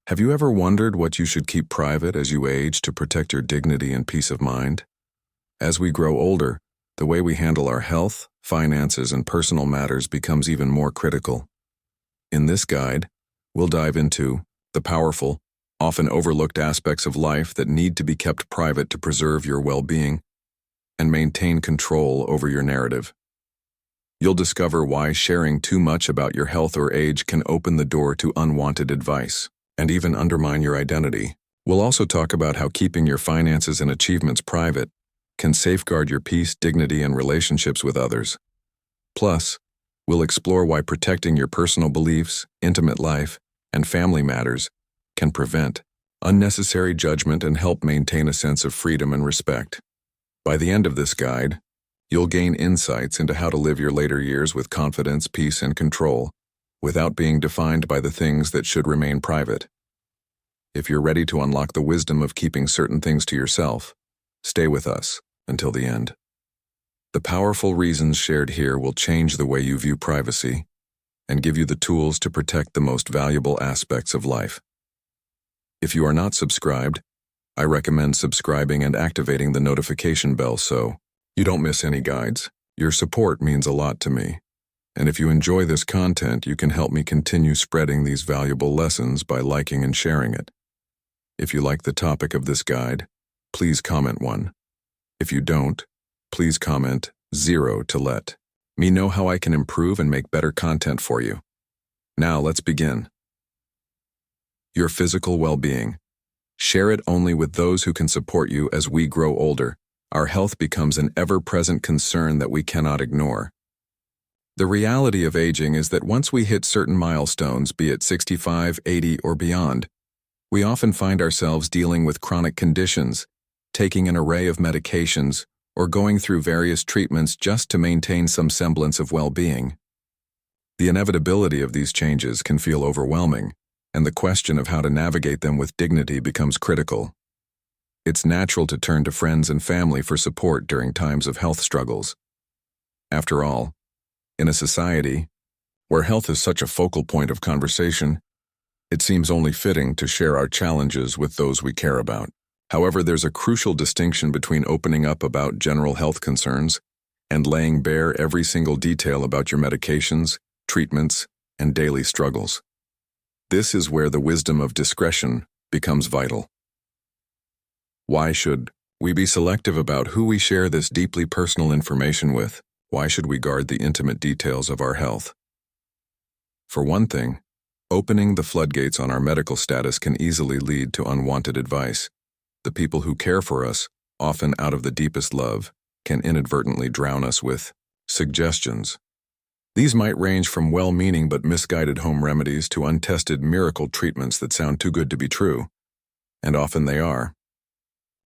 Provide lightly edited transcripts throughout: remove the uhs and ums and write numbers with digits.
Have you ever wondered what you should keep private as you age to protect your dignity and peace of mind? As we grow older, the way we handle our health, finances, and personal matters becomes even more critical. In this guide, we'll dive into the powerful, often overlooked aspects of life that need to be kept private to preserve your well-being and maintain control over your narrative. You'll discover why sharing too much about your health or age can open the door to unwanted advice and even undermine your identity. We'll also talk about how keeping your finances and achievements private can safeguard your peace, dignity, and relationships with others. Plus, we'll explore why protecting your personal beliefs, intimate life, and family matters can prevent unnecessary judgment and help maintain a sense of freedom and respect. By the end of this guide, you'll gain insights into how to live your later years with confidence, peace, and control, without being defined by the things that should remain private. If you're ready to unlock the wisdom of keeping certain things to yourself, stay with us until the end. The powerful reasons shared here will change the way you view privacy and give you the tools to protect the most valuable aspects of life. If you are not subscribed, I recommend subscribing and activating the notification bell so you don't miss any guides. Your support means a lot to me. And if you enjoy this content, you can help me continue spreading these valuable lessons by liking and sharing it. If you like the topic of this guide, please comment 1. If you don't, please comment 0 to let me know how I can improve and make better content for you. Now let's begin. Your physical well-being. Share it only with those who can support you. As we grow older, our health becomes an ever-present concern that we cannot ignore. The reality of aging is that once we hit certain milestones, be it 65, 80, or beyond, we often find ourselves dealing with chronic conditions, taking an array of medications, or going through various treatments just to maintain some semblance of well-being. The inevitability of these changes can feel overwhelming, and the question of how to navigate them with dignity becomes critical. It's natural to turn to friends and family for support during times of health struggles. After all, in a society where health is such a focal point of conversation, it seems only fitting to share our challenges with those we care about. However, there's a crucial distinction between opening up about general health concerns and laying bare every single detail about your medications, treatments, and daily struggles. This is where the wisdom of discretion becomes vital. Why should we be selective about who we share this deeply personal information with? Why should we guard the intimate details of our health? For one thing, opening the floodgates on our medical status can easily lead to unwanted advice. The people who care for us, often out of the deepest love, can inadvertently drown us with suggestions. These might range from well-meaning but misguided home remedies to untested miracle treatments that sound too good to be true. And often they are.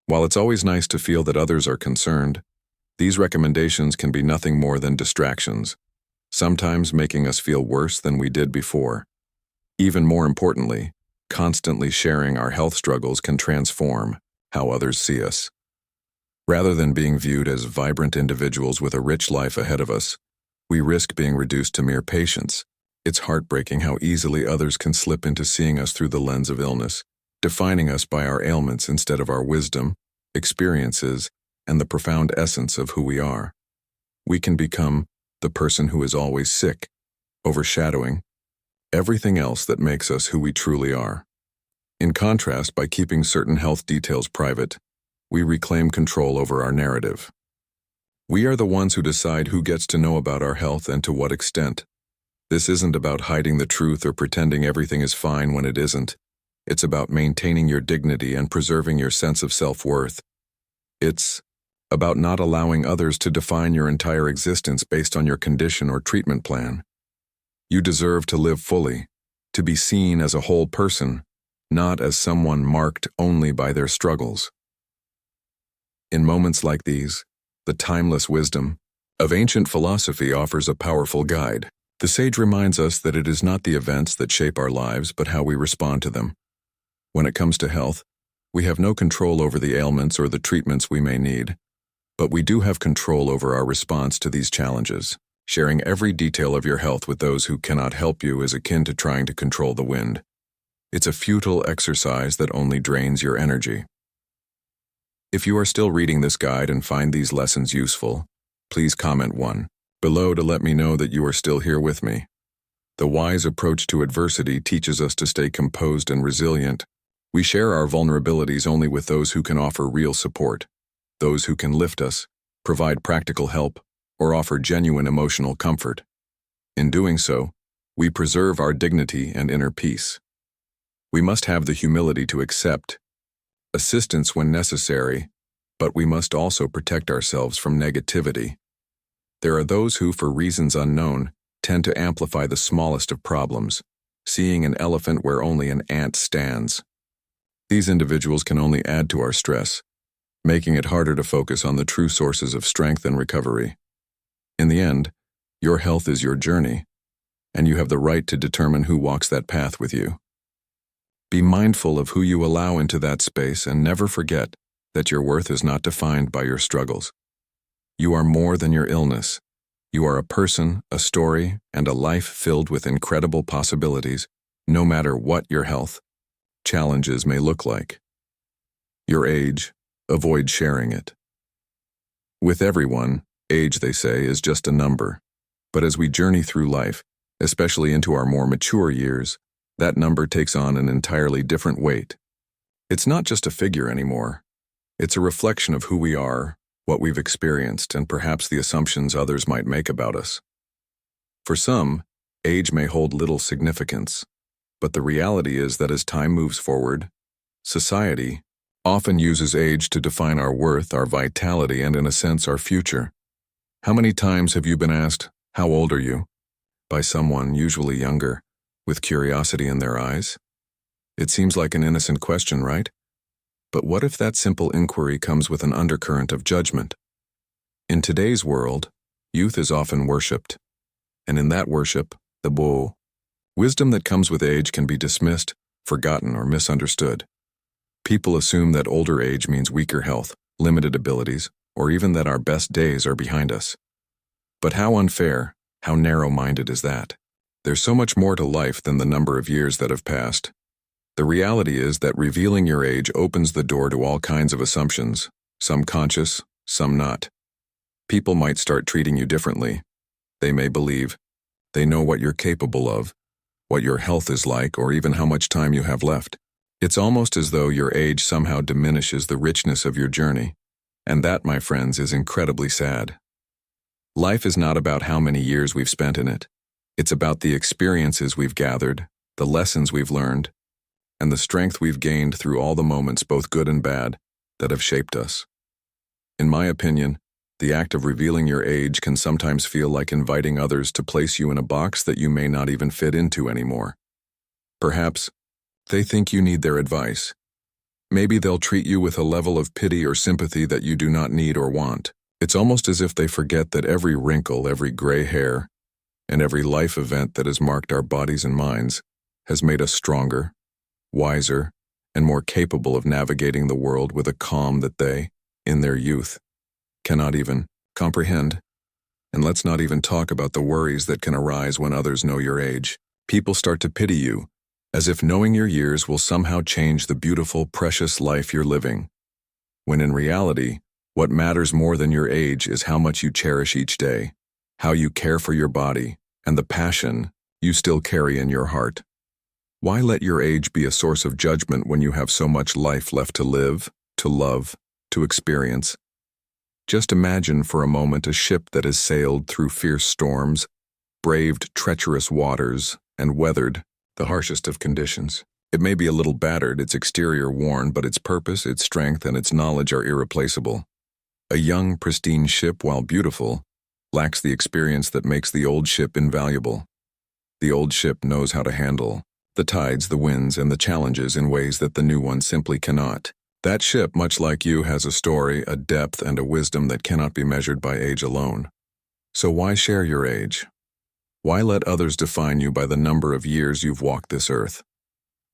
While it's always nice to feel that others are concerned, these recommendations can be nothing more than distractions, sometimes making us feel worse than we did before. Even more importantly, constantly sharing our health struggles can transform how others see us. Rather than being viewed as vibrant individuals with a rich life ahead of us, we risk being reduced to mere patients. It's heartbreaking how easily others can slip into seeing us through the lens of illness, defining us by our ailments instead of our wisdom, experiences, and the profound essence of who we are. We can become the person who is always sick, overshadowing everything else that makes us who we truly are. In contrast, by keeping certain health details private, we reclaim control over our narrative. We are the ones who decide who gets to know about our health and to what extent. This isn't about hiding the truth or pretending everything is fine when it isn't. It's about maintaining your dignity and preserving your sense of self-worth. It's about not allowing others to define your entire existence based on your condition or treatment plan. You deserve to live fully, to be seen as a whole person, not as someone marked only by their struggles. In moments like these, the timeless wisdom of ancient philosophy offers a powerful guide. The sage reminds us that it is not the events that shape our lives, but how we respond to them. When it comes to health, we have no control over the ailments or the treatments we may need, but we do have control over our response to these challenges. Sharing every detail of your health with those who cannot help you is akin to trying to control the wind. It's a futile exercise that only drains your energy. If you are still reading this guide and find these lessons useful, please comment 1 below to let me know that you are still here with me. The wise approach to adversity teaches us to stay composed and resilient. We share our vulnerabilities only with those who can offer real support, those who can lift us, provide practical help, or offer genuine emotional comfort. In doing so, we preserve our dignity and inner peace. We must have the humility to accept assistance when necessary, but we must also protect ourselves from negativity. There are those who, for reasons unknown, tend to amplify the smallest of problems, seeing an elephant where only an ant stands. These individuals can only add to our stress, making it harder to focus on the true sources of strength and recovery. In the end, your health is your journey, and you have the right to determine who walks that path with you. Be mindful of who you allow into that space and never forget that your worth is not defined by your struggles. You are more than your illness. You are a person, a story, and a life filled with incredible possibilities, no matter what your health challenges may look like. Your age, avoid sharing it. With everyone, age, they say, is just a number. But as we journey through life, especially into our more mature years, that number takes on an entirely different weight. It's not just a figure anymore. It's a reflection of who we are, what we've experienced, and perhaps the assumptions others might make about us. For some, age may hold little significance, but the reality is that as time moves forward, society often uses age to define our worth, our vitality, and in a sense, our future. How many times have you been asked, "How old are you?" by someone, usually younger, with curiosity in their eyes? It seems like an innocent question, right? But what if that simple inquiry comes with an undercurrent of judgment? In today's world, youth is often worshipped, and in that worship, the wisdom that comes with age can be dismissed, forgotten, or misunderstood. People assume that older age means weaker health, limited abilities, or even that our best days are behind us. But how unfair, how narrow-minded is that? There's so much more to life than the number of years that have passed. The reality is that revealing your age opens the door to all kinds of assumptions, some conscious, some not. People might start treating you differently. They may believe they know what you're capable of, what your health is like, or even how much time you have left. It's almost as though your age somehow diminishes the richness of your journey, and that, my friends, is incredibly sad. Life is not about how many years we've spent in it. It's about the experiences we've gathered, the lessons we've learned, and the strength we've gained through all the moments, both good and bad, that have shaped us. In my opinion, the act of revealing your age can sometimes feel like inviting others to place you in a box that you may not even fit into anymore. Perhaps they think you need their advice. Maybe they'll treat you with a level of pity or sympathy that you do not need or want. It's almost as if they forget that every wrinkle, every gray hair, and every life event that has marked our bodies and minds has made us stronger, wiser, and more capable of navigating the world with a calm that they, in their youth, cannot even comprehend. And let's not even talk about the worries that can arise when others know your age. People start to pity you, as if knowing your years will somehow change the beautiful, precious life you're living. When in reality, what matters more than your age is how much you cherish each day, how you care for your body, and the passion you still carry in your heart. Why let your age be a source of judgment when you have so much life left to live, to love, to experience? Just imagine for a moment a ship that has sailed through fierce storms, braved treacherous waters, and weathered the harshest of conditions. It may be a little battered, its exterior worn, but its purpose, its strength, and its knowledge are irreplaceable. A young, pristine ship, while beautiful, lacks the experience that makes the old ship invaluable. The old ship knows how to handle the tides, the winds, and the challenges in ways that the new one simply cannot. That ship, much like you, has a story, a depth, and a wisdom that cannot be measured by age alone. So why share your age? Why let others define you by the number of years you've walked this earth?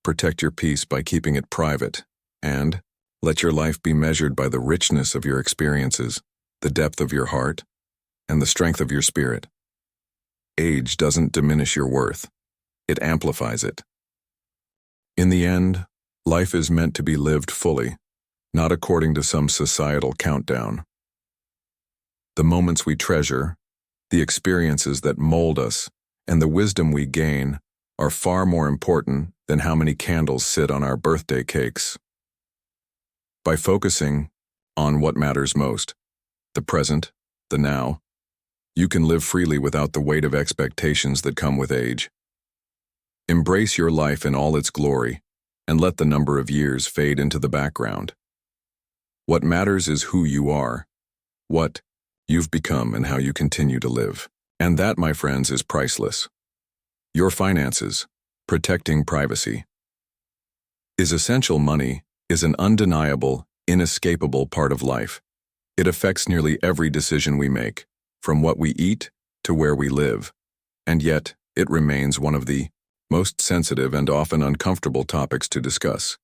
Protect your peace by keeping it private, and let your life be measured by the richness of your experiences, the depth of your heart, and the strength of your spirit. Age doesn't diminish your worth. It amplifies it. In the end, life is meant to be lived fully, not according to some societal countdown. The moments we treasure, the experiences that mold us, and the wisdom we gain are far more important than how many candles sit on our birthday cakes. By focusing on what matters most, the present, the now, you can live freely without the weight of expectations that come with age. Embrace your life in all its glory, and let the number of years fade into the background. What matters is who you are, what you've become, and how you continue to live. And that, my friends, is priceless. Your finances, protecting privacy. Is essential money is an undeniable, inescapable part of life. It affects nearly every decision we make, from what we eat to where we live. And yet, it remains one of the most sensitive and often uncomfortable topics to discuss.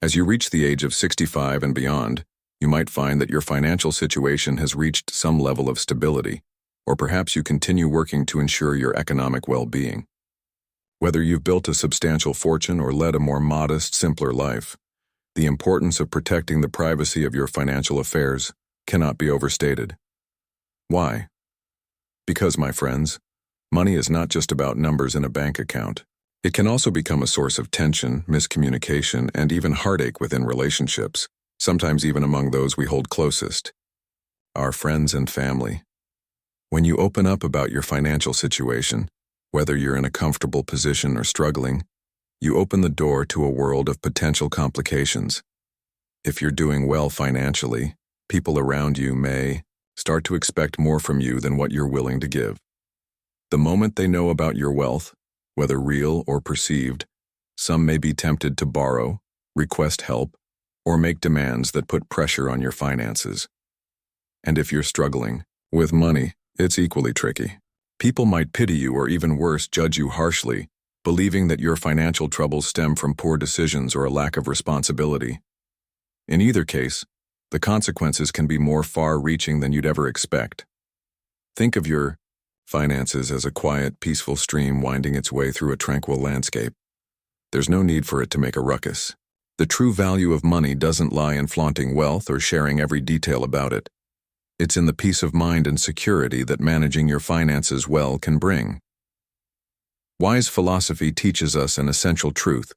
As you reach the age of 65 and beyond, you might find that your financial situation has reached some level of stability, or perhaps you continue working to ensure your economic well-being. Whether you've built a substantial fortune or led a more modest, simpler life, the importance of protecting the privacy of your financial affairs cannot be overstated. Why? Because, my friends, money is not just about numbers in a bank account. It can also become a source of tension, miscommunication, and even heartache within relationships, sometimes even among those we hold closest, our friends and family. When you open up about your financial situation, whether you're in a comfortable position or struggling, you open the door to a world of potential complications. If you're doing well financially, people around you may start to expect more from you than what you're willing to give. The moment they know about your wealth, whether real or perceived, some may be tempted to borrow, request help, or make demands that put pressure on your finances. And if you're struggling with money, it's equally tricky. People might pity you or even worse, judge you harshly, believing that your financial troubles stem from poor decisions or a lack of responsibility. In either case, the consequences can be more far-reaching than you'd ever expect. Think of your finances as a quiet, peaceful stream winding its way through a tranquil landscape. There's no need for it to make a ruckus. The true value of money doesn't lie in flaunting wealth or sharing every detail about it. It's in the peace of mind and security that managing your finances well can bring. Wise philosophy teaches us an essential truth.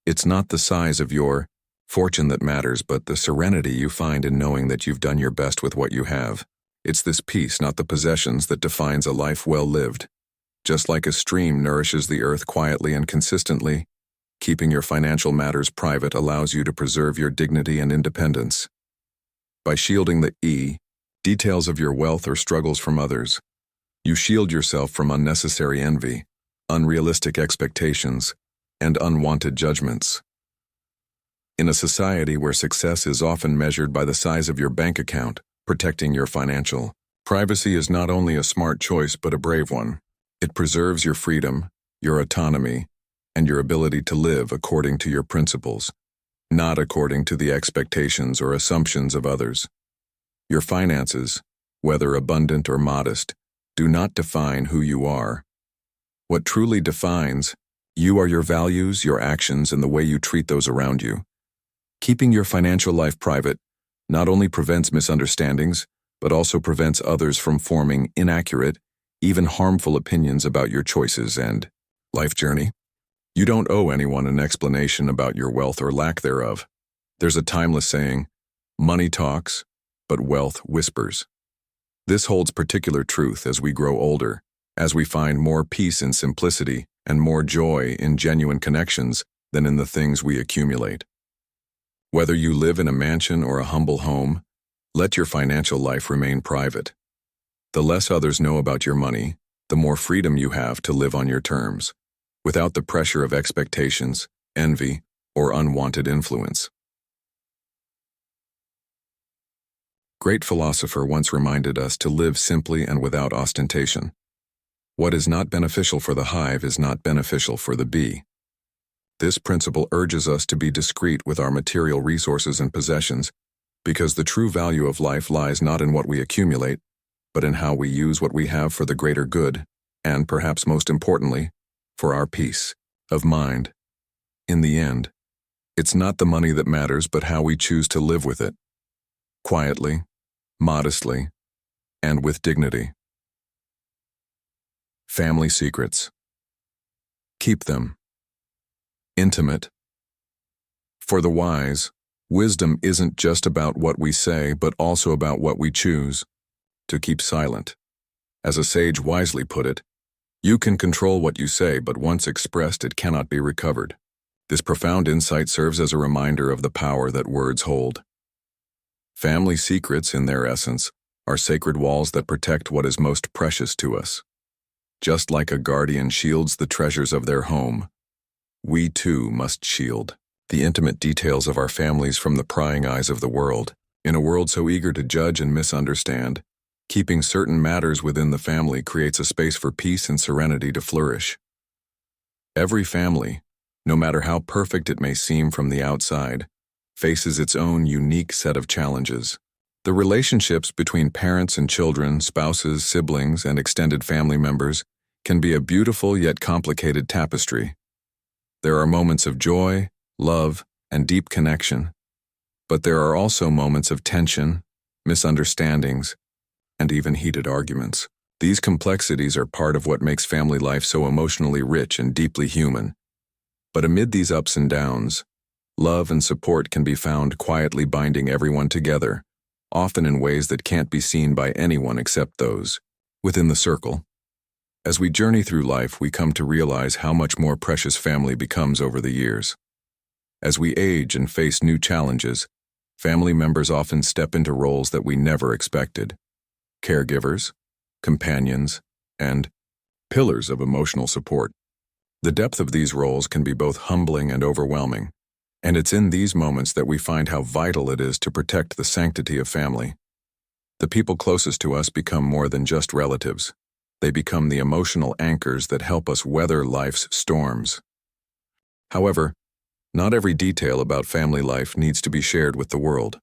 It's not the size of your fortune that matters, but the serenity you find in knowing that you've done your best with what you have. It's this peace, not the possessions, that defines a life well lived. Just like a stream nourishes the earth quietly and consistently, keeping your financial matters private allows you to preserve your dignity and independence. By shielding the details of your wealth or struggles from others, you shield yourself from unnecessary envy, unrealistic expectations, and unwanted judgments. In a society where success is often measured by the size of your bank account, protecting your financial privacy is not only a smart choice but a brave one. It preserves your freedom, your autonomy, and your ability to live according to your principles, not according to the expectations or assumptions of others. Your finances, whether abundant or modest, do not define who you are. What truly defines you are your values, your actions, and the way you treat those around you. Keeping your financial life private not only prevents misunderstandings, but also prevents others from forming inaccurate, even harmful opinions about your choices and life journey. You don't owe anyone an explanation about your wealth or lack thereof. There's a timeless saying, money talks, but wealth whispers. This holds particular truth as we grow older, as we find more peace in simplicity and more joy in genuine connections than in the things we accumulate. Whether you live in a mansion or a humble home, let your financial life remain private. The less others know about your money, the more freedom you have to live on your terms, without the pressure of expectations, envy, or unwanted influence. Great philosopher once reminded us to live simply and without ostentation. What is not beneficial for the hive is not beneficial for the bee. This principle urges us to be discreet with our material resources and possessions, because the true value of life lies not in what we accumulate, but in how we use what we have for the greater good, and perhaps most importantly, for our peace of mind. In the end, it's not the money that matters, but how we choose to live with it. Quietly, modestly, and with dignity. Family secrets. Keep them intimate. For the wise, wisdom isn't just about what we say, but also about what we choose to keep silent. As a sage wisely put it, you can control what you say, but once expressed, it cannot be recovered. This profound insight serves as a reminder of the power that words hold. Family secrets, in their essence, are sacred walls that protect what is most precious to us. Just like a guardian shields the treasures of their home, we too must shield the intimate details of our families from the prying eyes of the world. In a world so eager to judge and misunderstand, keeping certain matters within the family creates a space for peace and serenity to flourish. Every family, no matter how perfect it may seem from the outside, faces its own unique set of challenges. The relationships between parents and children, spouses, siblings, and extended family members can be a beautiful yet complicated tapestry. There are moments of joy, love, and deep connection, but there are also moments of tension, misunderstandings, and even heated arguments. These complexities are part of what makes family life so emotionally rich and deeply human. But amid these ups and downs, love and support can be found quietly binding everyone together, often in ways that can't be seen by anyone except those within the circle. As we journey through life, we come to realize how much more precious family becomes over the years. As we age and face new challenges, family members often step into roles that we never expected. Caregivers, companions, and pillars of emotional support. The depth of these roles can be both humbling and overwhelming, and it's in these moments that we find how vital it is to protect the sanctity of family. The people closest to us become more than just relatives. They become the emotional anchors that help us weather life's storms. However, not every detail about family life needs to be shared with the world.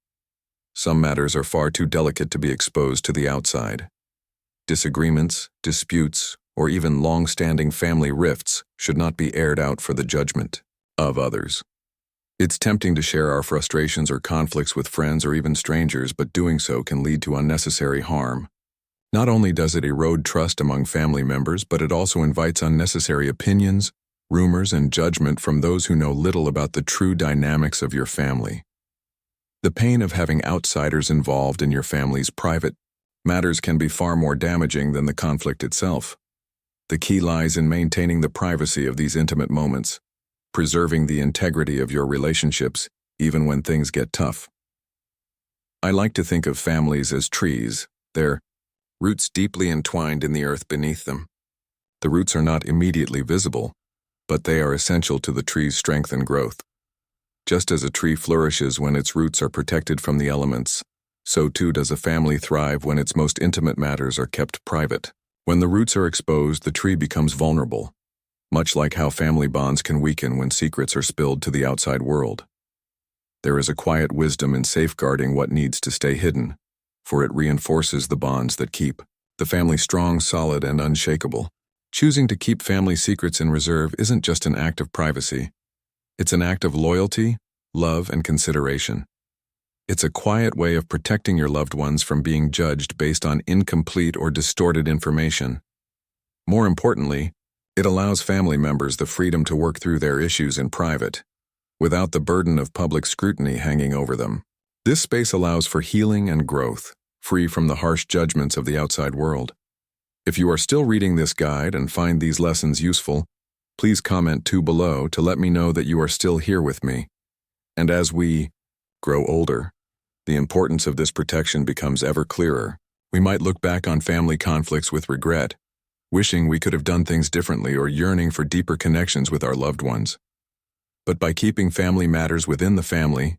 Some matters are far too delicate to be exposed to the outside. Disagreements, disputes, or even long-standing family rifts should not be aired out for the judgment of others. It's tempting to share our frustrations or conflicts with friends or even strangers, but doing so can lead to unnecessary harm. Not only does it erode trust among family members, but it also invites unnecessary opinions, rumors, and judgment from those who know little about the true dynamics of your family. The pain of having outsiders involved in your family's private matters can be far more damaging than the conflict itself. The key lies in maintaining the privacy of these intimate moments, preserving the integrity of your relationships even when things get tough. I like to think of families as trees, their roots deeply entwined in the earth beneath them. The roots are not immediately visible, but they are essential to the tree's strength and growth. Just as a tree flourishes when its roots are protected from the elements, so too does a family thrive when its most intimate matters are kept private. When the roots are exposed, the tree becomes vulnerable, much like how family bonds can weaken when secrets are spilled to the outside world. There is a quiet wisdom in safeguarding what needs to stay hidden, for it reinforces the bonds that keep the family strong, solid, and unshakable. Choosing to keep family secrets in reserve isn't just an act of privacy. It's an act of loyalty, love, and consideration. It's a quiet way of protecting your loved ones from being judged based on incomplete or distorted information. More importantly, it allows family members the freedom to work through their issues in private, without the burden of public scrutiny hanging over them. This space allows for healing and growth, free from the harsh judgments of the outside world. If you are still reading this guide and find these lessons useful, please comment below to let me know that you are still here with me. And as we grow older, the importance of this protection becomes ever clearer. We might look back on family conflicts with regret, wishing we could have done things differently or yearning for deeper connections with our loved ones. But by keeping family matters within the family,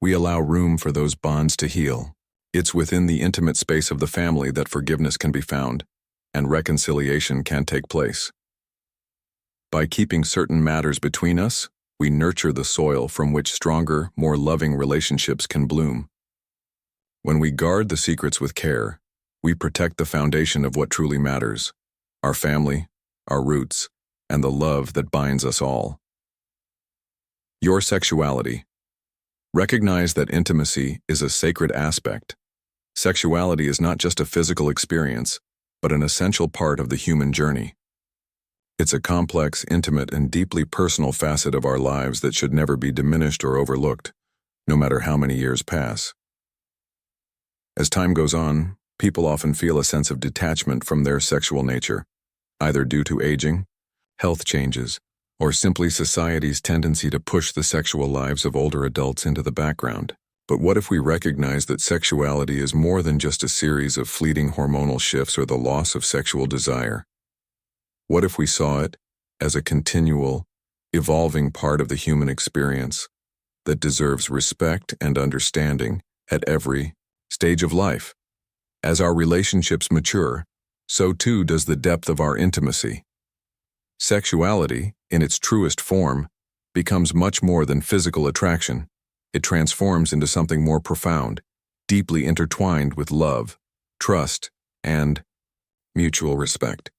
we allow room for those bonds to heal. It's within the intimate space of the family that forgiveness can be found and reconciliation can take place. By keeping certain matters between us, we nurture the soil from which stronger, more loving relationships can bloom. When we guard the secrets with care, we protect the foundation of what truly matters: our family, our roots, and the love that binds us all. Your sexuality. Recognize that intimacy is a sacred aspect. Sexuality is not just a physical experience, but an essential part of the human journey. It's a complex, intimate, and deeply personal facet of our lives that should never be diminished or overlooked, no matter how many years pass. As time goes on, people often feel a sense of detachment from their sexual nature, either due to aging, health changes, or simply society's tendency to push the sexual lives of older adults into the background. But what if we recognize that sexuality is more than just a series of fleeting hormonal shifts or the loss of sexual desire? What if we saw it as a continual, evolving part of the human experience that deserves respect and understanding at every stage of life? As our relationships mature, so too does the depth of our intimacy. Sexuality, in its truest form, becomes much more than physical attraction. It transforms into something more profound, deeply intertwined with love, trust, and mutual respect.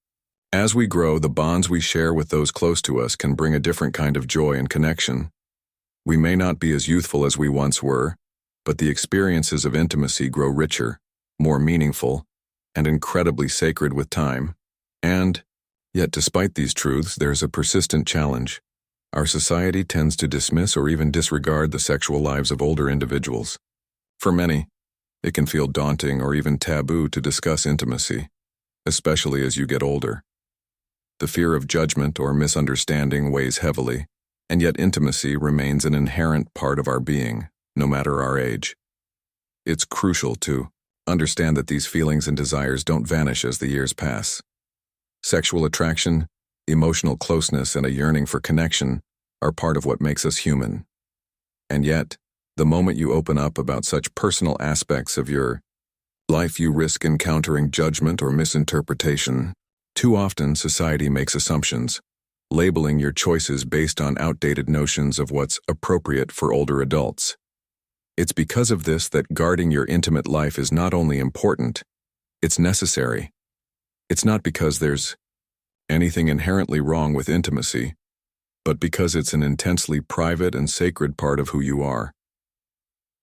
As we grow, the bonds we share with those close to us can bring a different kind of joy and connection. We may not be as youthful as we once were, but the experiences of intimacy grow richer, more meaningful, and incredibly sacred with time. And yet, despite these truths, there's a persistent challenge. Our society tends to dismiss or even disregard the sexual lives of older individuals. For many, it can feel daunting or even taboo to discuss intimacy, especially as you get older. The fear of judgment or misunderstanding weighs heavily, and yet intimacy remains an inherent part of our being, no matter our age. It's crucial to understand that these feelings and desires don't vanish as the years pass. Sexual attraction, emotional closeness, and a yearning for connection are part of what makes us human. And yet, the moment you open up about such personal aspects of your life, you risk encountering judgment or misinterpretation. Too often, society makes assumptions, labeling your choices based on outdated notions of what's appropriate for older adults. It's because of this that guarding your intimate life is not only important, it's necessary. It's not because there's anything inherently wrong with intimacy, but because it's an intensely private and sacred part of who you are.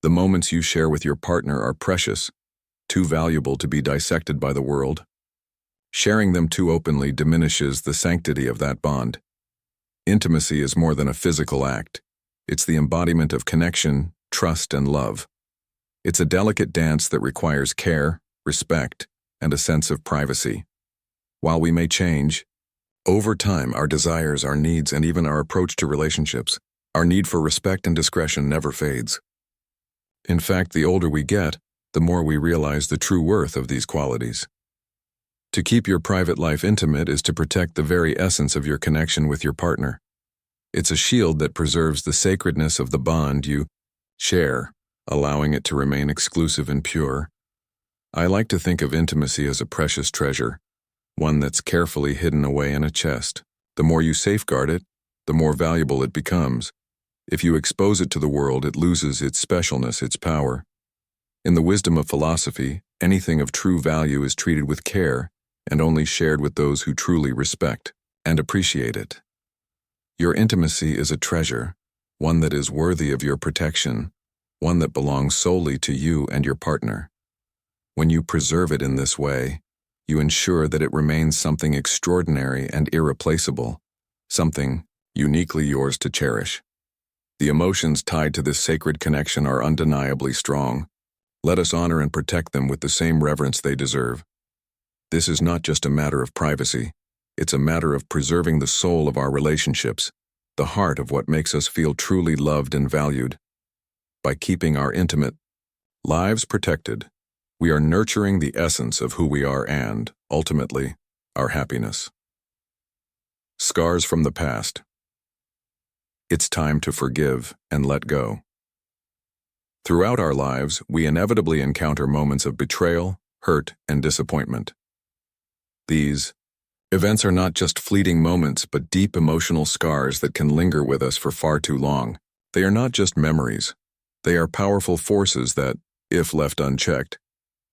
The moments you share with your partner are precious, too valuable to be dissected by the world. Sharing them too openly diminishes the sanctity of that bond. Intimacy is more than a physical act. It's the embodiment of connection, trust, and love. It's a delicate dance that requires care, respect, and a sense of privacy. While we may change, over time, our desires, our needs, and even our approach to relationships, our need for respect and discretion never fades. In fact, the older we get, the more we realize the true worth of these qualities. To keep your private life intimate is to protect the very essence of your connection with your partner. It's a shield that preserves the sacredness of the bond you share, allowing it to remain exclusive and pure. I like to think of intimacy as a precious treasure, one that's carefully hidden away in a chest. The more you safeguard it, the more valuable it becomes. If you expose it to the world, it loses its specialness, its power. In the wisdom of philosophy, anything of true value is treated with care and only shared with those who truly respect and appreciate it. Your intimacy is a treasure, one that is worthy of your protection, one that belongs solely to you and your partner. When you preserve it in this way, you ensure that it remains something extraordinary and irreplaceable, something uniquely yours to cherish. The emotions tied to this sacred connection are undeniably strong. Let us honor and protect them with the same reverence they deserve. This is not just a matter of privacy, it's a matter of preserving the soul of our relationships, the heart of what makes us feel truly loved and valued. By keeping our intimate lives protected, we are nurturing the essence of who we are and, ultimately, our happiness. Scars from the past. It's time to forgive and let go. Throughout our lives, we inevitably encounter moments of betrayal, hurt, and disappointment. These events are not just fleeting moments, but deep emotional scars that can linger with us for far too long. They are not just memories. They are powerful forces that, if left unchecked,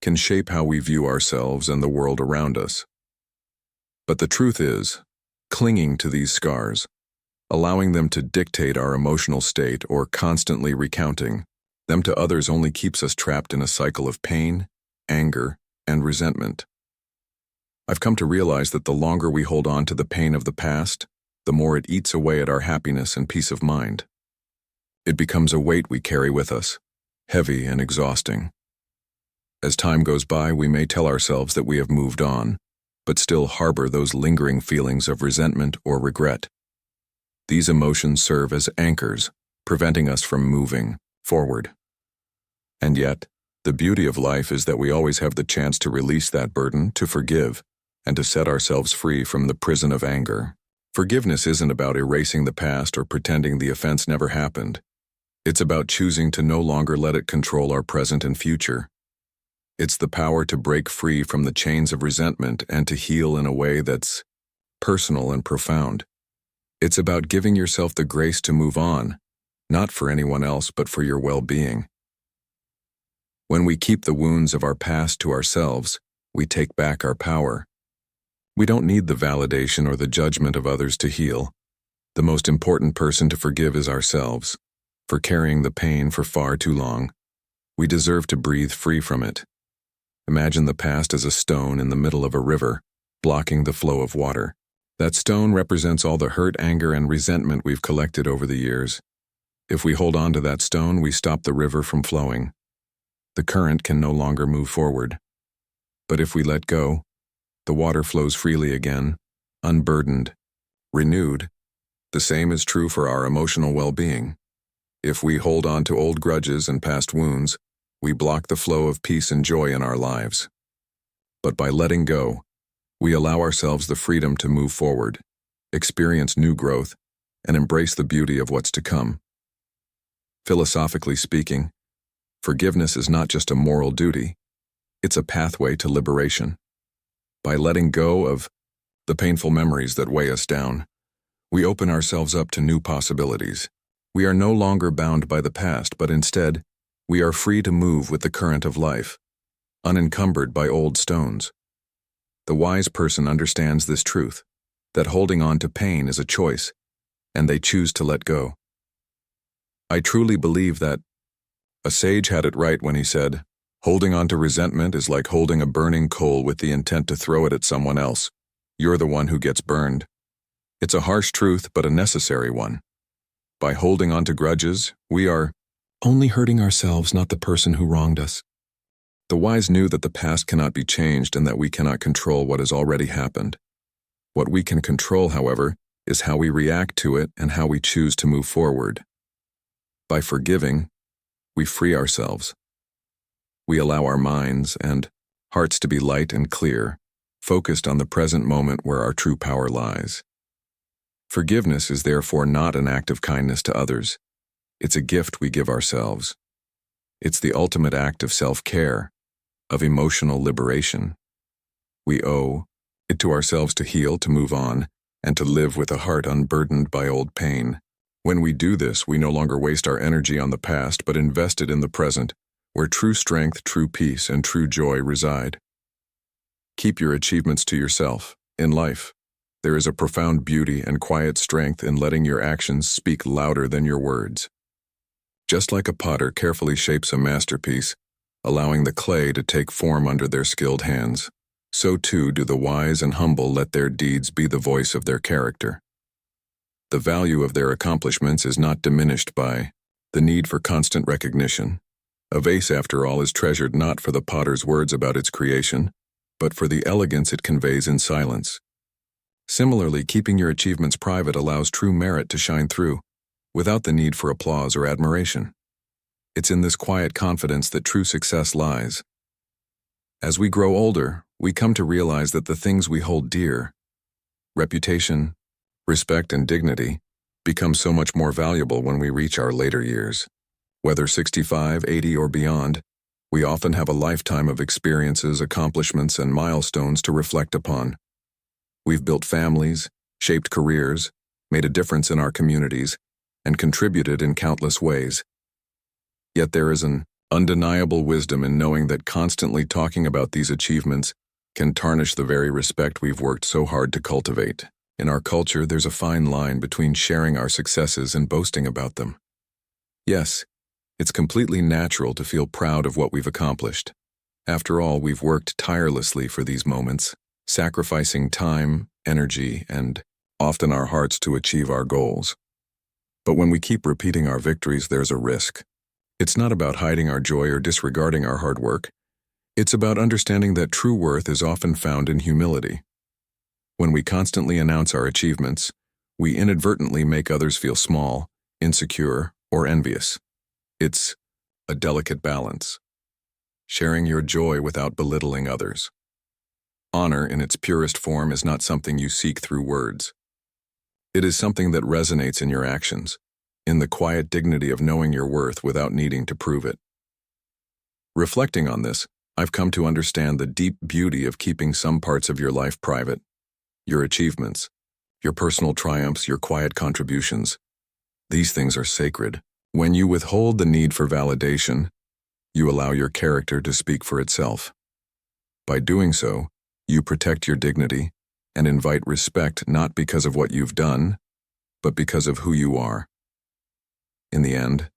can shape how we view ourselves and the world around us. But the truth is, clinging to these scars, allowing them to dictate our emotional state or constantly recounting them to others only keeps us trapped in a cycle of pain, anger, and resentment. I've come to realize that the longer we hold on to the pain of the past, the more it eats away at our happiness and peace of mind. It becomes a weight we carry with us, heavy and exhausting. As time goes by, we may tell ourselves that we have moved on, but still harbor those lingering feelings of resentment or regret. These emotions serve as anchors, preventing us from moving forward. And yet, the beauty of life is that we always have the chance to release that burden, to forgive, and to set ourselves free from the prison of anger. Forgiveness isn't about erasing the past or pretending the offense never happened. It's about choosing to no longer let it control our present and future. It's the power to break free from the chains of resentment and to heal in a way that's personal and profound. It's about giving yourself the grace to move on, not for anyone else but for your well-being. When we keep the wounds of our past to ourselves, we take back our power. We don't need the validation or the judgment of others to heal. The most important person to forgive is ourselves. For carrying the pain for far too long, we deserve to breathe free from it. Imagine the past as a stone in the middle of a river, blocking the flow of water. That stone represents all the hurt, anger, and resentment we've collected over the years. If we hold on to that stone, we stop the river from flowing. The current can no longer move forward. But if we let go, the water flows freely again, unburdened, renewed. The same is true for our emotional well-being. If we hold on to old grudges and past wounds, we block the flow of peace and joy in our lives. But by letting go, we allow ourselves the freedom to move forward, experience new growth, and embrace the beauty of what's to come. Philosophically speaking, forgiveness is not just a moral duty, it's a pathway to liberation. By letting go of the painful memories that weigh us down, we open ourselves up to new possibilities. We are no longer bound by the past, but instead, we are free to move with the current of life, unencumbered by old stones. The wise person understands this truth, that holding on to pain is a choice, and they choose to let go. I truly believe that a sage had it right when he said, "Holding on to resentment is like holding a burning coal with the intent to throw it at someone else. You're the one who gets burned." It's a harsh truth, but a necessary one. By holding on to grudges, we are only hurting ourselves, not the person who wronged us. The wise knew that the past cannot be changed and that we cannot control what has already happened. What we can control, however, is how we react to it and how we choose to move forward. By forgiving, we free ourselves. We allow our minds and hearts to be light and clear, focused on the present moment where our true power lies. Forgiveness is therefore not an act of kindness to others. It's a gift we give ourselves. It's the ultimate act of self-care, of emotional liberation. We owe it to ourselves to heal, to move on, and to live with a heart unburdened by old pain. When we do this, we no longer waste our energy on the past, but invest it in the present, where true strength, true peace, and true joy reside. Keep your achievements to yourself. In life, there is a profound beauty and quiet strength in letting your actions speak louder than your words. Just like a potter carefully shapes a masterpiece, allowing the clay to take form under their skilled hands, so too do the wise and humble let their deeds be the voice of their character. The value of their accomplishments is not diminished by the need for constant recognition. A vase, after all, is treasured not for the potter's words about its creation, but for the elegance it conveys in silence. Similarly, keeping your achievements private allows true merit to shine through, without the need for applause or admiration. It's in this quiet confidence that true success lies. As we grow older, we come to realize that the things we hold dear, reputation, respect, and dignity, become so much more valuable when we reach our later years. Whether 65, 80, or beyond, we often have a lifetime of experiences, accomplishments, and milestones to reflect upon. We've built families, shaped careers, made a difference in our communities, and contributed in countless ways. Yet there is an undeniable wisdom in knowing that constantly talking about these achievements can tarnish the very respect we've worked so hard to cultivate. In our culture, there's a fine line between sharing our successes and boasting about them. Yes, it's completely natural to feel proud of what we've accomplished. After all, we've worked tirelessly for these moments, sacrificing time, energy, and often our hearts to achieve our goals. But when we keep repeating our victories, there's a risk. It's not about hiding our joy or disregarding our hard work. It's about understanding that true worth is often found in humility. When we constantly announce our achievements, we inadvertently make others feel small, insecure, or envious. It's a delicate balance. Sharing your joy without belittling others. Honor in its purest form is not something you seek through words. It is something that resonates in your actions, in the quiet dignity of knowing your worth without needing to prove it. Reflecting on this, I've come to understand the deep beauty of keeping some parts of your life private. Your achievements, your personal triumphs, your quiet contributions. These things are sacred. When you withhold the need for validation, you allow your character to speak for itself. By doing so, you protect your dignity and invite respect not because of what you've done, but because of who you are. In the end,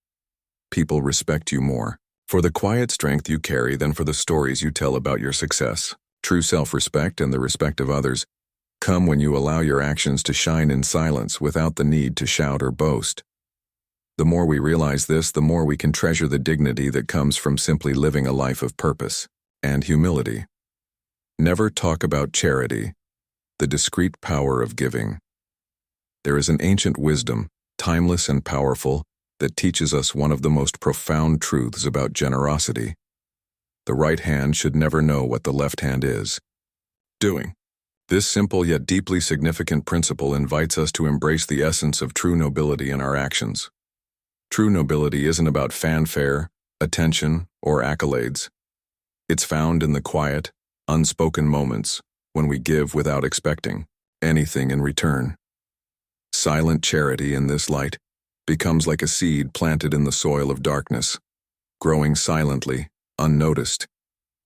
people respect you more for the quiet strength you carry than for the stories you tell about your success. True self-respect and the respect of others come when you allow your actions to shine in silence without the need to shout or boast. The more we realize this, the more we can treasure the dignity that comes from simply living a life of purpose and humility. Never talk about charity, the discreet power of giving. There is an ancient wisdom, timeless and powerful, that teaches us one of the most profound truths about generosity. The right hand should never know what the left hand is doing. This simple yet deeply significant principle invites us to embrace the essence of true nobility in our actions. True nobility isn't about fanfare, attention, or accolades. It's found in the quiet, unspoken moments when we give without expecting anything in return. Silent charity in this light becomes like a seed planted in the soil of darkness, growing silently, unnoticed,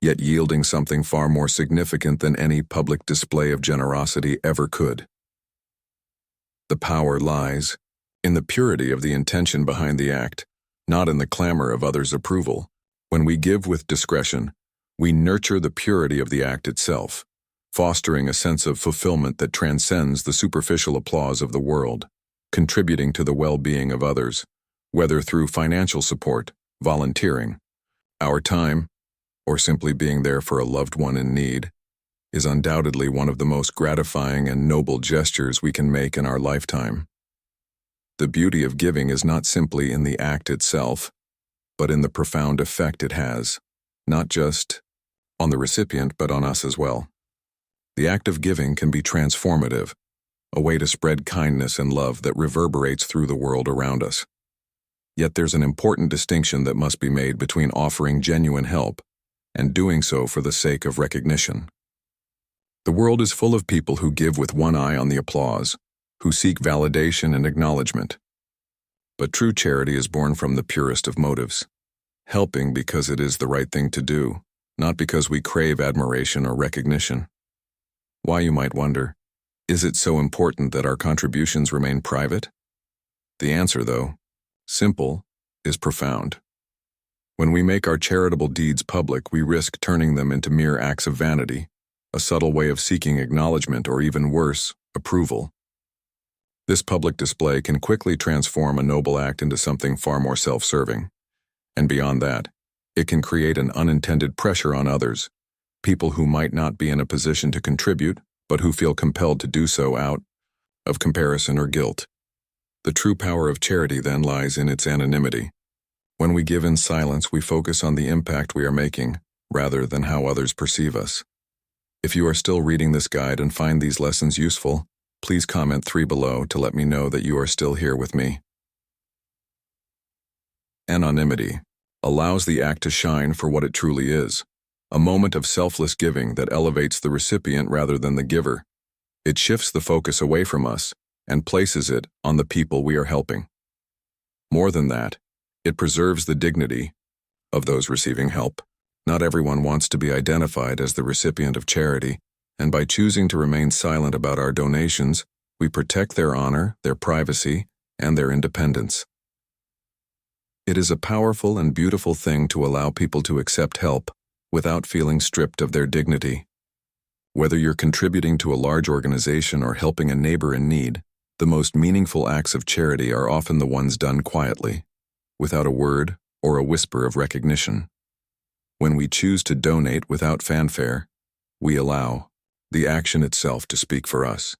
yet yielding something far more significant than any public display of generosity ever could. The power lies in the purity of the intention behind the act, not in the clamor of others' approval. When we give with discretion, we nurture the purity of the act itself, fostering a sense of fulfillment that transcends the superficial applause of the world, contributing to the well-being of others, whether through financial support, volunteering, our time, or simply being there for a loved one in need, is undoubtedly one of the most gratifying and noble gestures we can make in our lifetime. The beauty of giving is not simply in the act itself, but in the profound effect it has, not just on the recipient, but on us as well. The act of giving can be transformative, a way to spread kindness and love that reverberates through the world around us. Yet there's an important distinction that must be made between offering genuine help and doing so for the sake of recognition. The world is full of people who give with one eye on the applause, who seek validation and acknowledgement. But true charity is born from the purest of motives, helping because it is the right thing to do, not because we crave admiration or recognition. Why, you might wonder, is it so important that our contributions remain private? The answer, though, simple, is profound. When we make our charitable deeds public, we risk turning them into mere acts of vanity, a subtle way of seeking acknowledgement or even worse, approval. This public display can quickly transform a noble act into something far more self-serving. And beyond that, it can create an unintended pressure on others, people who might not be in a position to contribute, but who feel compelled to do so out of comparison or guilt. The true power of charity then lies in its anonymity. When we give in silence, we focus on the impact we are making, rather than how others perceive us. If you are still reading this guide and find these lessons useful, please comment 3 below to let me know that you are still here with me. Anonymity allows the act to shine for what it truly is, a moment of selfless giving that elevates the recipient rather than the giver. It shifts the focus away from us and places it on the people we are helping. More than that, it preserves the dignity of those receiving help. Not everyone wants to be identified as the recipient of charity, and by choosing to remain silent about our donations, We protect their honor, their privacy, and their independence. It is a powerful and beautiful thing to allow people to accept help without feeling stripped of their dignity. Whether you're contributing to a large organization or helping a neighbor in need, the most meaningful acts of charity are often the ones done quietly, without a word or a whisper of recognition. When we choose to donate without fanfare, we allow the action itself to speak for us.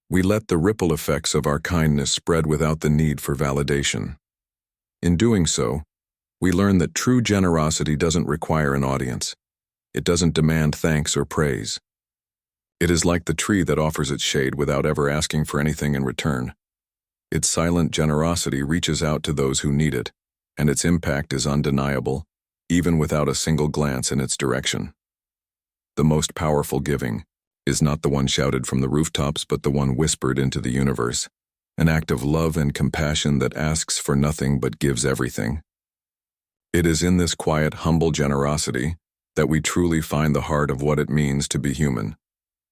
We let the ripple effects of our kindness spread without the need for validation. In doing so, we learn that true generosity doesn't require an audience. It doesn't demand thanks or praise. It is like the tree that offers its shade without ever asking for anything in return. Its silent generosity reaches out to those who need it, and its impact is undeniable, even without a single glance in its direction. The most powerful giving is not the one shouted from the rooftops, but the one whispered into the universe, an act of love and compassion that asks for nothing but gives everything. It is in this quiet, humble generosity that we truly find the heart of what it means to be human.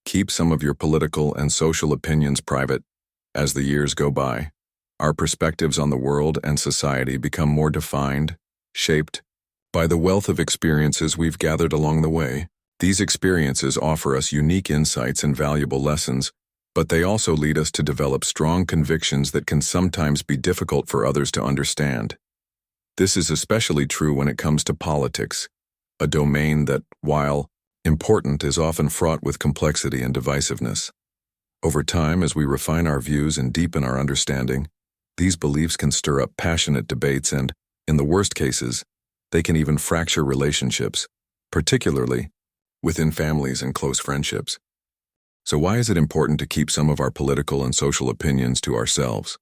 Keep some of your political and social opinions private. As the years go by, our perspectives on the world and society become more defined, shaped by the wealth of experiences we've gathered along the way. These experiences offer us unique insights and valuable lessons, but they also lead us to develop strong convictions that can sometimes be difficult for others to understand. This is especially true when it comes to politics, a domain that, while important, is often fraught with complexity and divisiveness. Over time, as we refine our views and deepen our understanding, these beliefs can stir up passionate debates and, in the worst cases, they can even fracture relationships, particularly within families and close friendships. So why is it important to keep some of our political and social opinions to ourselves?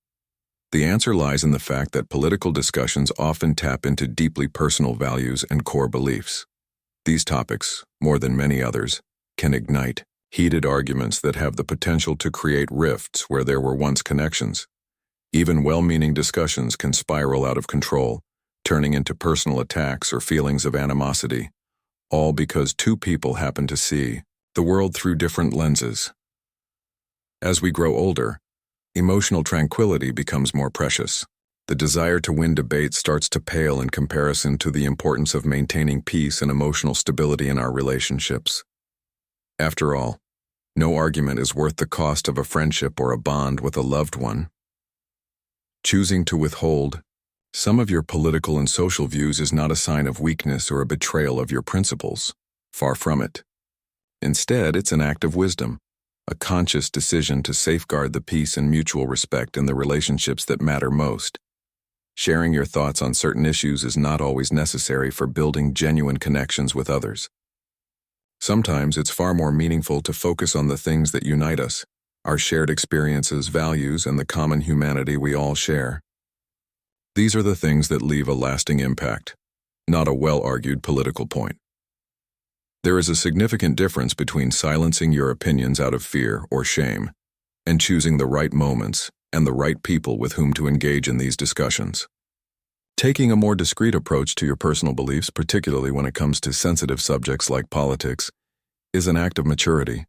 The answer lies in the fact that political discussions often tap into deeply personal values and core beliefs. These topics, more than many others, can ignite heated arguments that have the potential to create rifts where there were once connections. Even well-meaning discussions can spiral out of control, turning into personal attacks or feelings of animosity, all because two people happen to see the world through different lenses. As we grow older, emotional tranquility becomes more precious. The desire to win debate starts to pale in comparison to the importance of maintaining peace and emotional stability in our relationships. After all, no argument is worth the cost of a friendship or a bond with a loved one. Choosing to withhold some of your political and social views is not a sign of weakness or a betrayal of your principles. Far from it. Instead, it's an act of wisdom, a conscious decision to safeguard the peace and mutual respect in the relationships that matter most. Sharing your thoughts on certain issues is not always necessary for building genuine connections with others. Sometimes it's far more meaningful to focus on the things that unite us, our shared experiences, values, and the common humanity we all share. These are the things that leave a lasting impact, not a well-argued political point. There is a significant difference between silencing your opinions out of fear or shame and choosing the right moments and the right people with whom to engage in these discussions. Taking a more discreet approach to your personal beliefs, particularly when it comes to sensitive subjects like politics, is an act of maturity.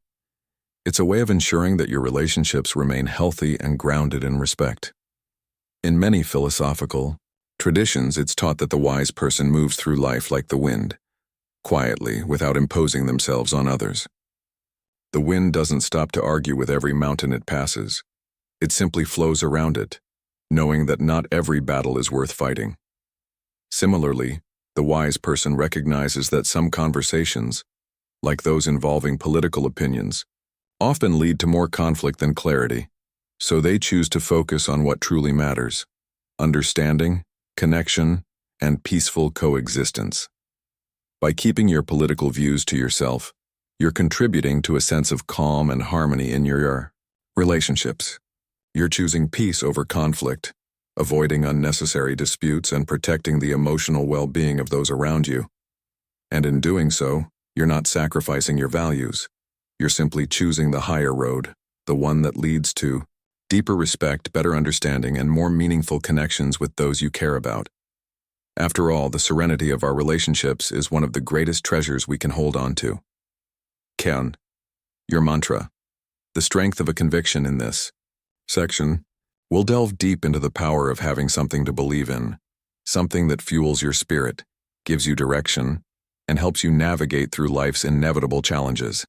It's a way of ensuring that your relationships remain healthy and grounded in respect. In many philosophical traditions, it's taught that the wise person moves through life like the wind, quietly, without imposing themselves on others. The wind doesn't stop to argue with every mountain it passes. It simply flows around it, knowing that not every battle is worth fighting. Similarly, the wise person recognizes that some conversations, like those involving political opinions, often lead to more conflict than clarity, so they choose to focus on what truly matters: understanding, connection, and peaceful coexistence. By keeping your political views to yourself, you're contributing to a sense of calm and harmony in your relationships. You're choosing peace over conflict, avoiding unnecessary disputes, and protecting the emotional well-being of those around you. And in doing so, you're not sacrificing your values. You're simply choosing the higher road, the one that leads to deeper respect, better understanding, and more meaningful connections with those you care about. After all, the serenity of our relationships is one of the greatest treasures we can hold on to. Kern, your mantra. the strength of a conviction in this section. We'll delve deep into the power of having something to believe in, something that fuels your spirit, gives you direction, and helps you navigate through life's inevitable challenges.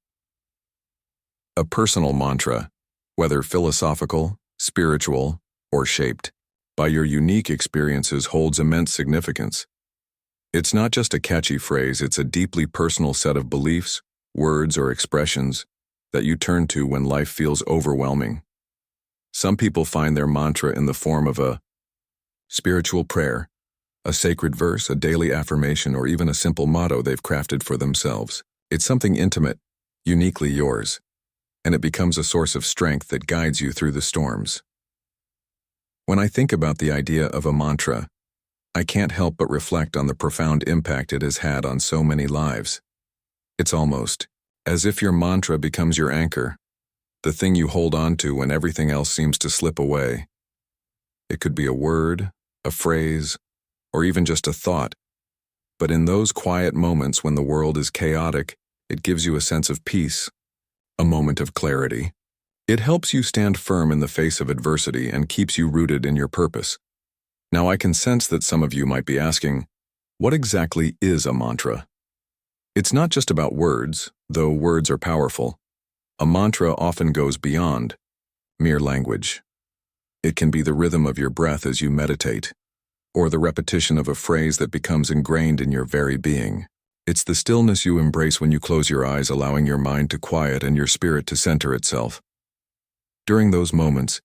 A personal mantra, whether philosophical, spiritual, or shaped by your unique experiences, holds immense significance. It's not just a catchy phrase, it's a deeply personal set of beliefs, words, or expressions that you turn to when life feels overwhelming. Some people find their mantra in the form of a spiritual prayer, a sacred verse, a daily affirmation, or even a simple motto they've crafted for themselves. It's something intimate, uniquely yours, and it becomes a source of strength that guides you through the storms. When I think about the idea of a mantra, I can't help but reflect on the profound impact it has had on so many lives. It's almost as if your mantra becomes your anchor, the thing you hold on to when everything else seems to slip away. It could be a word, a phrase, or even just a thought. But in those quiet moments when the world is chaotic, it gives you a sense of peace, a moment of clarity. It helps you stand firm in the face of adversity and keeps you rooted in your purpose. Now, I can sense that some of you might be asking, what exactly is a mantra? It's not just about words, though words are powerful. A mantra often goes beyond mere language. It can be the rhythm of your breath as you meditate, or the repetition of a phrase that becomes ingrained in your very being. It's the stillness you embrace when you close your eyes, allowing your mind to quiet and your spirit to center itself. During those moments,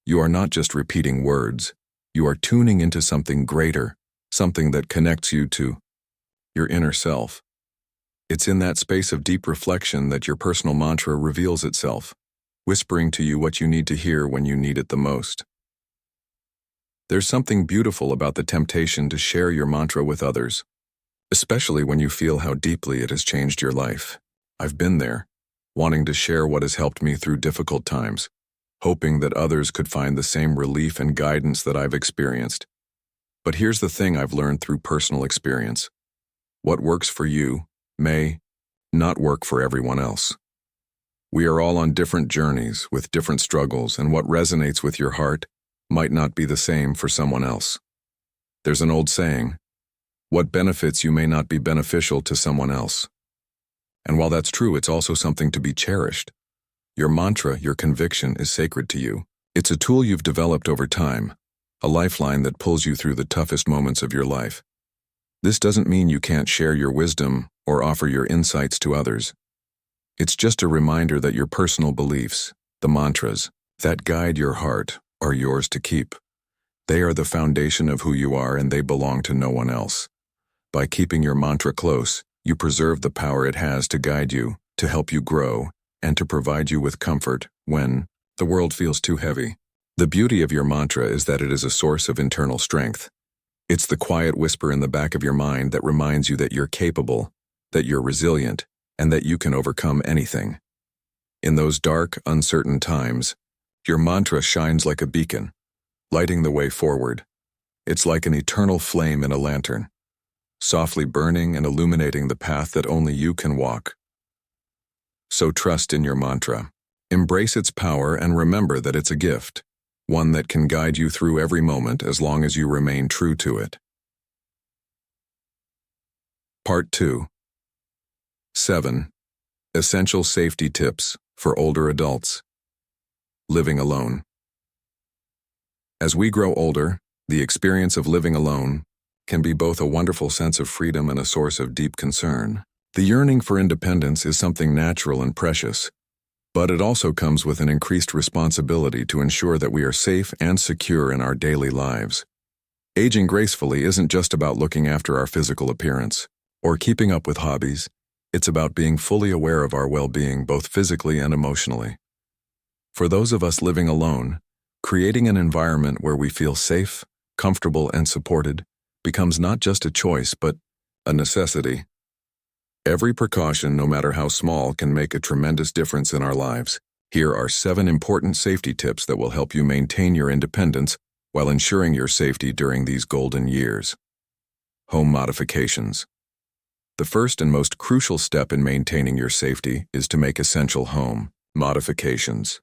you are not just repeating words, you are tuning into something greater, something that connects you to your inner self. It's in that space of deep reflection that your personal mantra reveals itself, whispering to you what you need to hear when you need it the most. There's something beautiful about the temptation to share your mantra with others, especially when you feel how deeply it has changed your life. I've been there, wanting to share what has helped me through difficult times, hoping that others could find the same relief and guidance that I've experienced. But here's the thing I've learned through personal experience. What works for you may not work for everyone else. We are all on different journeys with different struggles, and what resonates with your heart might not be the same for someone else. There's an old saying, what benefits you may not be beneficial to someone else. And while that's true, it's also something to be cherished. Your mantra, your conviction, is sacred to you. It's a tool you've developed over time, a lifeline that pulls you through the toughest moments of your life. This doesn't mean you can't share your wisdom or offer your insights to others. It's just a reminder that your personal beliefs, the mantras that guide your heart, are yours to keep. They are the foundation of who you are, and they belong to no one else. By keeping your mantra close, you preserve the power it has to guide you, to help you grow, and to provide you with comfort when the world feels too heavy. The beauty of your mantra is that it is a source of internal strength. It's the quiet whisper in the back of your mind that reminds you that you're capable, that you're resilient, and that you can overcome anything. In those dark, uncertain times, your mantra shines like a beacon, lighting the way forward. It's like an eternal flame in a lantern, softly burning and illuminating the path that only you can walk. So trust in your mantra. Embrace its power and remember that it's a gift, one that can guide you through every moment as long as you remain true to it. Part 2. 7. Essential safety tips for older adults. Living alone. As we grow older, the experience of living alone can be both a wonderful sense of freedom and a source of deep concern. The yearning for independence is something natural and precious, but it also comes with an increased responsibility to ensure that we are safe and secure in our daily lives. Aging gracefully isn't just about looking after our physical appearance or keeping up with hobbies. It's about being fully aware of our well-being, both physically and emotionally. For those of us living alone, creating an environment where we feel safe, comfortable, and supported becomes not just a choice, but a necessity. Every precaution, no matter how small, can make a tremendous difference in our lives. Here are 7 important safety tips that will help you maintain your independence while ensuring your safety during these golden years. Home modifications. The first and most crucial step in maintaining your safety is to make essential home Modifications.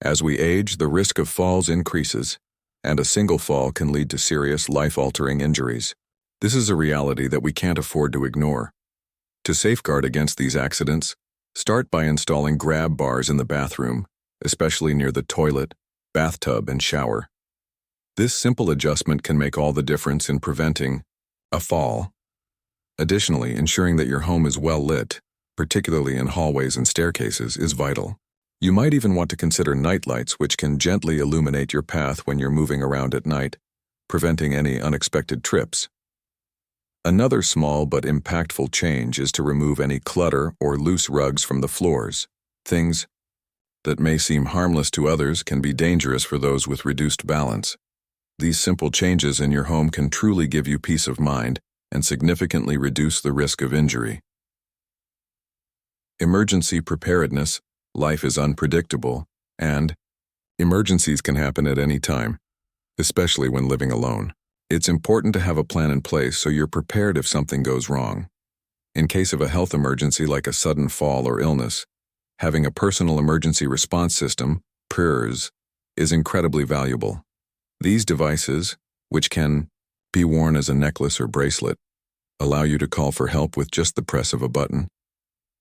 As we age, the risk of falls increases, and a single fall can lead to serious, life-altering injuries. This is a reality that we can't afford to ignore. To safeguard against these accidents, start by installing grab bars in the bathroom, especially near the toilet, bathtub, and shower. This simple adjustment can make all the difference in preventing a fall. Additionally, ensuring that your home is well lit, particularly in hallways and staircases, is vital. You might even want to consider night lights, which can gently illuminate your path when you're moving around at night, preventing any unexpected trips. Another small but impactful change is to remove any clutter or loose rugs from the floors. Things that may seem harmless to others can be dangerous for those with reduced balance. These simple changes in your home can truly give you peace of mind and significantly reduce the risk of injury. Emergency preparedness. Life is unpredictable, and emergencies can happen at any time, especially when living alone. It's important to have a plan in place so you're prepared if something goes wrong. In case of a health emergency like a sudden fall or illness, having a personal emergency response system, PERS, is incredibly valuable. These devices, which can be worn as a necklace or bracelet, allow you to call for help with just the press of a button.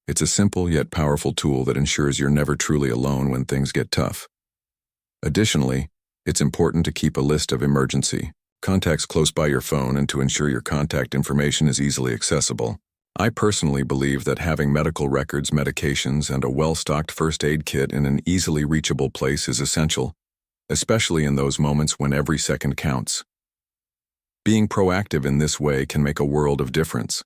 It's a simple yet powerful tool that ensures you're never truly alone when things get tough. Additionally, it's important to keep a list of emergency contacts close by your phone and to ensure your contact information is easily accessible. I personally believe that having medical records, medications, and a well-stocked first aid kit in an easily reachable place is essential, especially in those moments when every second counts. Being proactive in this way can make a world of difference.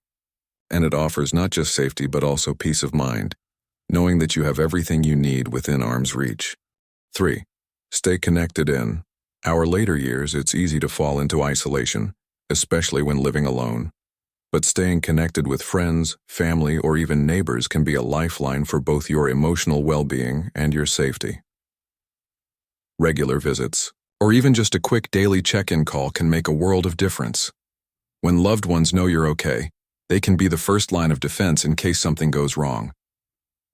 And it offers not just safety but also peace of mind, knowing that you have everything you need within arm's reach. 3. Stay connected. In our later years, it's easy to fall into isolation, especially when living alone. But staying connected with friends, family, or even neighbors can be a lifeline for both your emotional well-being and your safety. Regular visits, or even just a quick daily check-in call, can make a world of difference. When loved ones know you're okay, they can be the first line of defense in case something goes wrong.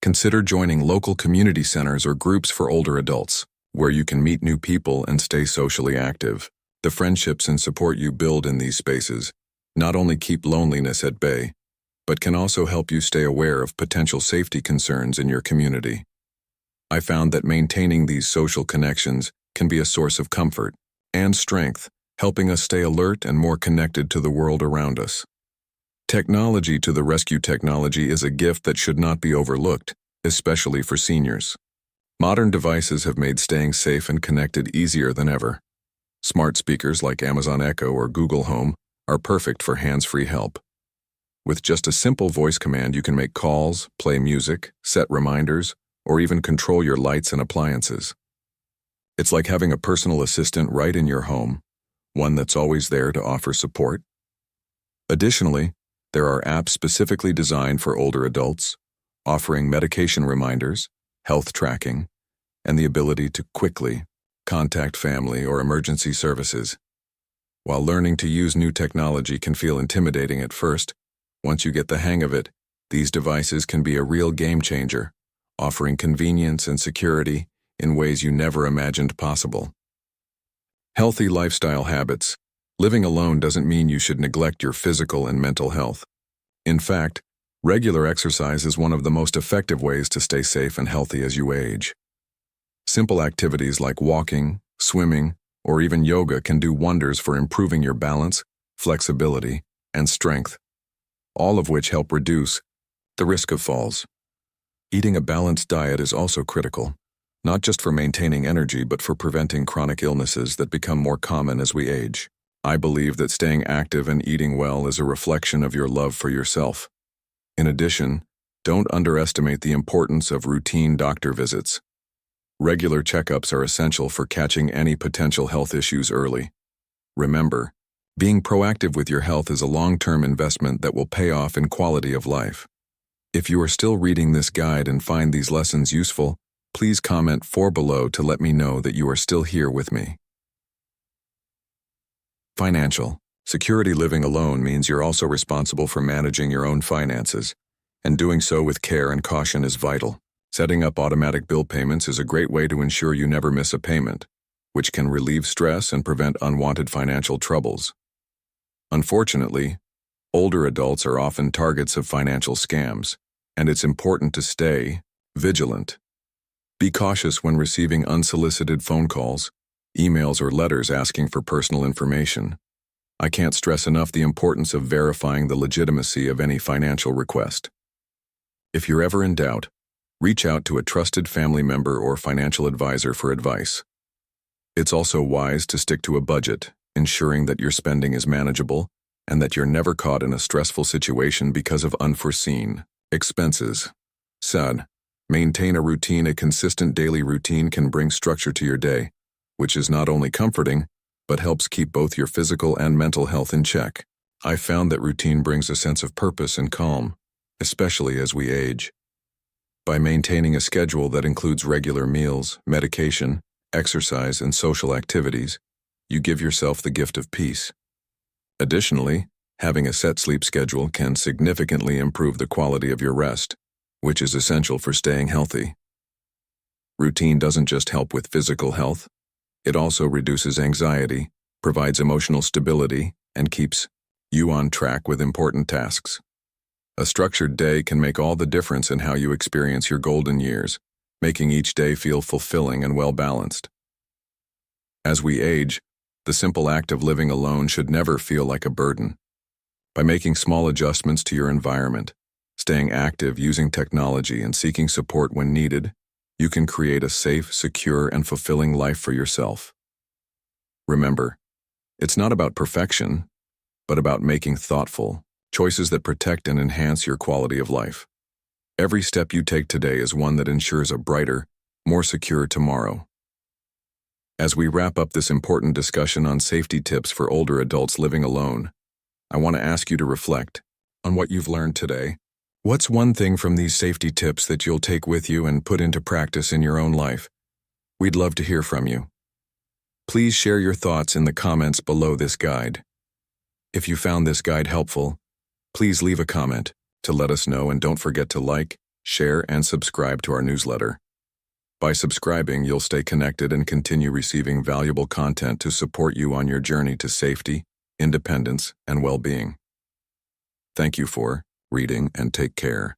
Consider joining local community centers or groups for older adults, where you can meet new people and stay socially active. The friendships and support you build in these spaces not only keep loneliness at bay, but can also help you stay aware of potential safety concerns in your community. I found that maintaining these social connections can be a source of comfort and strength, helping us stay alert and more connected to the world around us. Technology to the rescue. Technology is a gift that should not be overlooked, especially for seniors. Modern devices have made staying safe and connected easier than ever. Smart speakers like Amazon Echo or Google Home are perfect for hands-free help. With just a simple voice command, you can make calls, play music, set reminders, or even control your lights and appliances. It's like having a personal assistant right in your home, one that's always there to offer support. Additionally, there are apps specifically designed for older adults, offering medication reminders, health tracking, and the ability to quickly contact family or emergency services. While learning to use new technology can feel intimidating at first, once you get the hang of it, these devices can be a real game changer, offering convenience and security in ways you never imagined possible. Healthy lifestyle habits. Living alone doesn't mean you should neglect your physical and mental health. In fact, regular exercise is one of the most effective ways to stay safe and healthy as you age. Simple activities like walking, swimming, or even yoga can do wonders for improving your balance, flexibility, and strength, all of which help reduce the risk of falls. Eating a balanced diet is also critical, not just for maintaining energy but for preventing chronic illnesses that become more common as we age. I believe that staying active and eating well is a reflection of your love for yourself. In addition, don't underestimate the importance of routine doctor visits. Regular checkups are essential for catching any potential health issues early. Remember, being proactive with your health is a long-term investment that will pay off in quality of life. If you are still reading this guide and find these lessons useful, please comment below to let me know that you are still here with me. Financial security. Living alone means you're also responsible for managing your own finances, and doing so with care and caution is vital. Setting up automatic bill payments is a great way to ensure you never miss a payment, which can relieve stress and prevent unwanted financial troubles. Unfortunately, older adults are often targets of financial scams, and it's important to stay vigilant. Be cautious when receiving unsolicited phone calls, emails, or letters asking for personal information. I can't stress enough the importance of verifying the legitimacy of any financial request. If you're ever in doubt, reach out to a trusted family member or financial advisor for advice. It's also wise to stick to a budget, ensuring that your spending is manageable and that you're never caught in a stressful situation because of unforeseen expenses. Sad. Maintain a routine. A consistent daily routine can bring structure to your day, which is not only comforting, but helps keep both your physical and mental health in check. I've found that routine brings a sense of purpose and calm, especially as we age. By maintaining a schedule that includes regular meals, medication, exercise, and social activities, you give yourself the gift of peace. Additionally, having a set sleep schedule can significantly improve the quality of your rest, which is essential for staying healthy. Routine doesn't just help with physical health, it also reduces anxiety, provides emotional stability, and keeps you on track with important tasks. A structured day can make all the difference in how you experience your golden years, making each day feel fulfilling and well-balanced. As we age, the simple act of living alone should never feel like a burden. By making small adjustments to your environment, staying active, using technology, and seeking support when needed, you can create a safe, secure, and fulfilling life for yourself. Remember, it's not about perfection, but about making thoughtful choices that protect and enhance your quality of life. Every step you take today is one that ensures a brighter, more secure tomorrow. As we wrap up this important discussion on safety tips for older adults living alone, I want to ask you to reflect on what you've learned today. What's one thing from these safety tips that you'll take with you and put into practice in your own life? We'd love to hear from you. Please share your thoughts in the comments below this guide. If you found this guide helpful, please leave a comment to let us know, and don't forget to like, share, and subscribe to our newsletter. By subscribing, you'll stay connected and continue receiving valuable content to support you on your journey to safety, independence, and well-being. Thank you for reading, and take care.